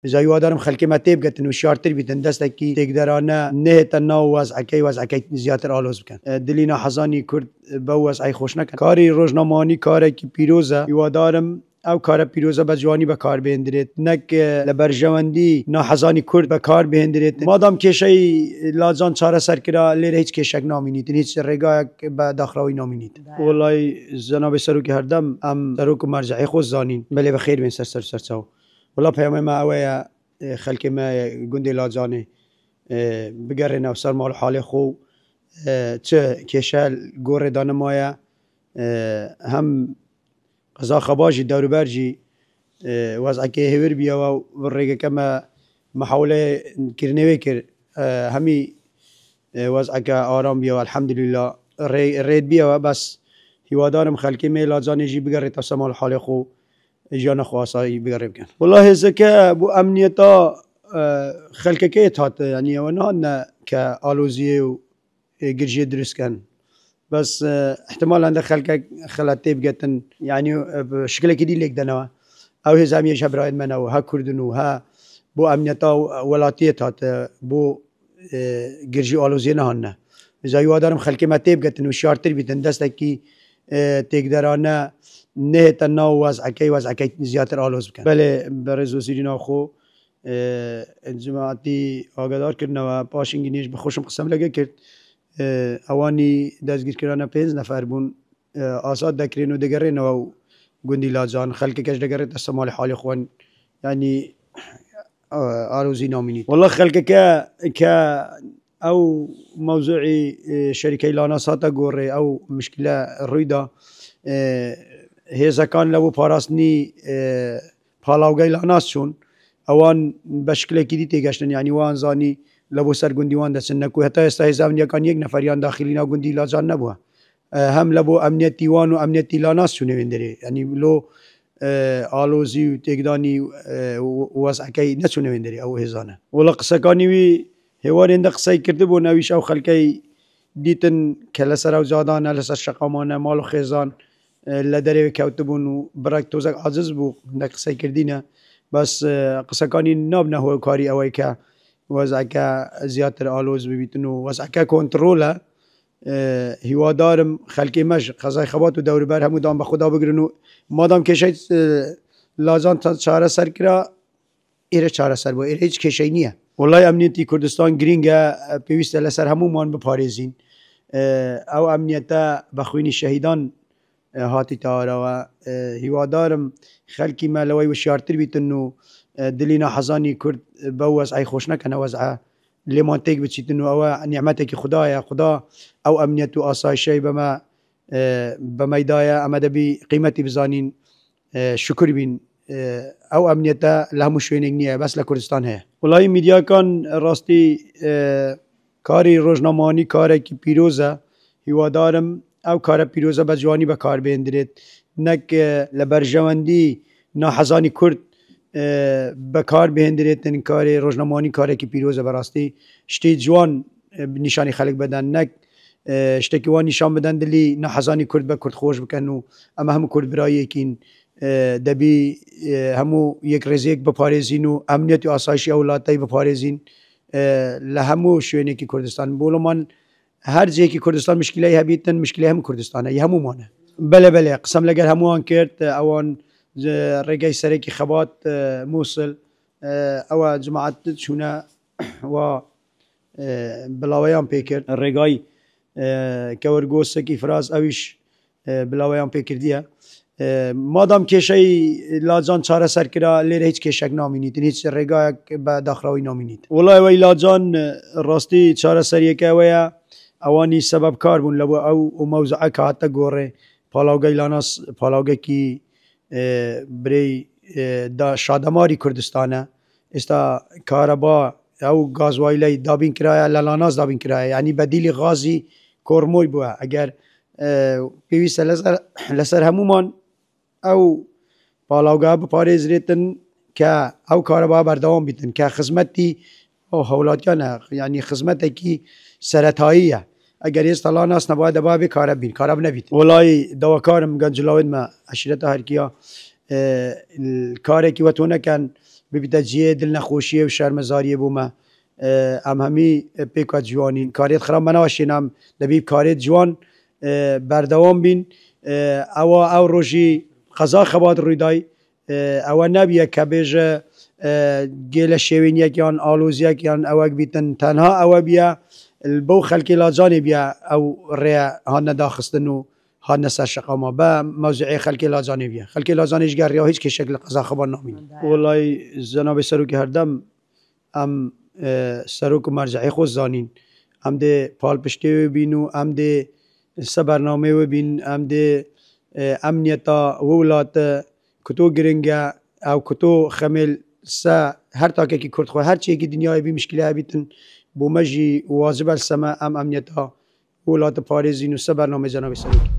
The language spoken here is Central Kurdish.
إذا يوادرم خلكي ما تيبقت إنه شارتر بيتن دستكي تقدرانا نه تنا وزعكي زياتر آلوز بكن دلينا حزاني كرد بوز أي خوش نكن كاري روزناماني كاري كي بيروزا يوادرم او کار پیروزه به جوانی به کار بهندرید نک لبرجواندی ناحزانی کرد به کار بهندرید مادام کشی لازان چاره سر کرا لیر هیچ کشک نامینید هیچ رگاه به داخراوی نامینید والله جناب سروک هردم ام سروک مرجعی خود زانین بله بخیر بین سر چاو والله پیام ما اوه خلک ما گندی لازانه بگرن او سر مال حال خو چه کشل گور دانمایا هم قضا خباجي دور برجي وضعك هور بيا والرجع كما محاولة كرنيوكر همي وضعك آرام بيا والحمد لله ريد بيا بس هوادارم خلكي ميلا زاني جي بقرر تسمع الحال خو جانا خواصاي بقرب كان والله زكاة بو أمنيتا خلككيت هات يعني ونهان كالوزيه وجرجي درس كان بس احتمال عند خلاتي بقتن يعني بشكل كدي ليك دنوا او هزامي شبرايد منو ها كردنو ها بو امنيتا ولاتيت هات بو جرجي الوزينا هن اذا يوادرم خلكي ما تيبقتن وشارتر بيتن دستكي تقدرانا نه تنا وزعكي زياتر الوز بكن بله برزو سيرينا خو جماعتي آگادار کردن و پاشنگینیش بخوشم قسم لگه کرد اوانی دستگیر کردن 5 نفر بون آزاد دکرین و دگرین و گندی لازان خلق کش دگرین تسمال حال خوان يعني آروزي نامينيت والله خلق ك او موضوعي شركة لاناساتا قوري او مشكلة الريدة هذا كان لو باراسني بالاوغاي لاناس شون اوان بشكل كدي تيجاشن يعني وان زاني لبو سر گندیوان دستن نکو حتی استهزاون یکان یک نفریان داخلینا گندی لازان نبوه هم لبو امنیتی وان و امنیتی لاناس شونه وندره یعنی لو آلوزی و تگدانی واسعکی نشونه وندره او هزانه ولا قصکانی وی هوار اند قصای کرده بو نویش او خلکی دیتن کلا سر او زادان لسر شقامان مال و خزان لدره کوتبون و برک توزک عزیز بو نقصای کردینه بس قصکانی ناب نه کاری اوی که وضعك زيادة آلوز ببيتنو وضعك كنتروله هوادارم خلقي مش قضاي خبات و دور بر همو دام بخدا بگرنو مادام کشید لازان چاره سر کرا ایره چاره سر با ایره هیچ کشی نیه والله امنیتی کردستان گرینگه پیوست لسر همو مان بپاريزين او امنیتا بخوين شهیدان هاتی تارا و هوادارم خلقي ما لوي وشارتر بيتنو دلينا حزاني كرد بوز أي خوش نكن وزعه لمان تيك بتشيتنو أو نعمتك خدايا خدا أو أمنيت وآسايشي بما يدايا أما دبي قيمتي بزانين شكر بين أو أمنيتا لهم شوينك نية بس لكردستان هي والله ميديا كان راستي كاري روزناماني كاري كي بيروزا هوادارم أو كاري بيروزا بجواني بكار بيندريت نك لبرجواندي ناحزاني كرد بکار بهندریتن کاری روزنامه‌ای کاری که پیروز براستی شتی جوان نشانی خلق بدن نک شتی که وان نشان بدن دلی نحزانی کرد به کرد خوش بکنو اما هم کرد برای کین دبی همو یک رزق بپارێزین و امنیت و آسایشی اولادی بپارێزین لهمو شوینه که کردستان بولو من هر جایی که کردستان مشکلی هبیتن مشکلی هم کردستانه ی همو مانه بله قسم لگر همو آن کرد اوان رجعي سريكي خبات موصل او جماعات شونا و بلاويان بيكر الرجعي كورجوسكي فراز اويش بلاويان بيكر ديا مادام كشي لازان چاره سر کرا لیر هیچ کشک نامینید هیچ رجعي به داخراوی نامینید والله وی لازان راستی چاره سریه که ویا اوانی سبب کار بون لبو او موضوع که حتی گوره پالاوگای لاناس پالاوگای کی بري دا شادماري كردستانه استا كهرباء او غازوایلی دابين كرايا للاناز دابين كرايا يعني بديل غازي كورموي بوا اگر بيويس لسر همومان او بالاوغا بپاريز ريتن كا او كهرباء بردوام بيتن كا خدمتي او هولاتيانا يعني خدمتكي سرطائيه اگر استلا ناس نباید باب کارب بین کارب نبید والله دواکارم گنجلاود ما عشرت هر کیا الکاری که وتونه کن ببیتا جیه دل نخوشیه و شرمزاریه بومه ام همی پیکات جوانین کاریت خراب منواشین ام دبیب کاریت جوان بردوام بین او روژی قضا خبات روی دای او نبیه که بیجه گیل شوین یکیان آلوز یکیان او بیتن تنها او بیا البو خلقی لاجانی بیا او ریا هان داخستنو هان نسر شقاما با موضوعی خلقی لاجانی بیا خلقی لاجانیش گر یا هیچ که شکل قضا خبر نامین والله جناب سروک هردم ام سروک مرجعی خود زانین ام ده پال پشتی بینو ام ده سبرنامه و بین ام ده امنیتا ولات کتو گرنگا او کتو خمل سا هر تاکه کی کرد خو هر چی کی دنیای بی مشکله بیتن بومجی واجب السما ام امنیتا ولات پاریزین و سبرنامه جناب سروک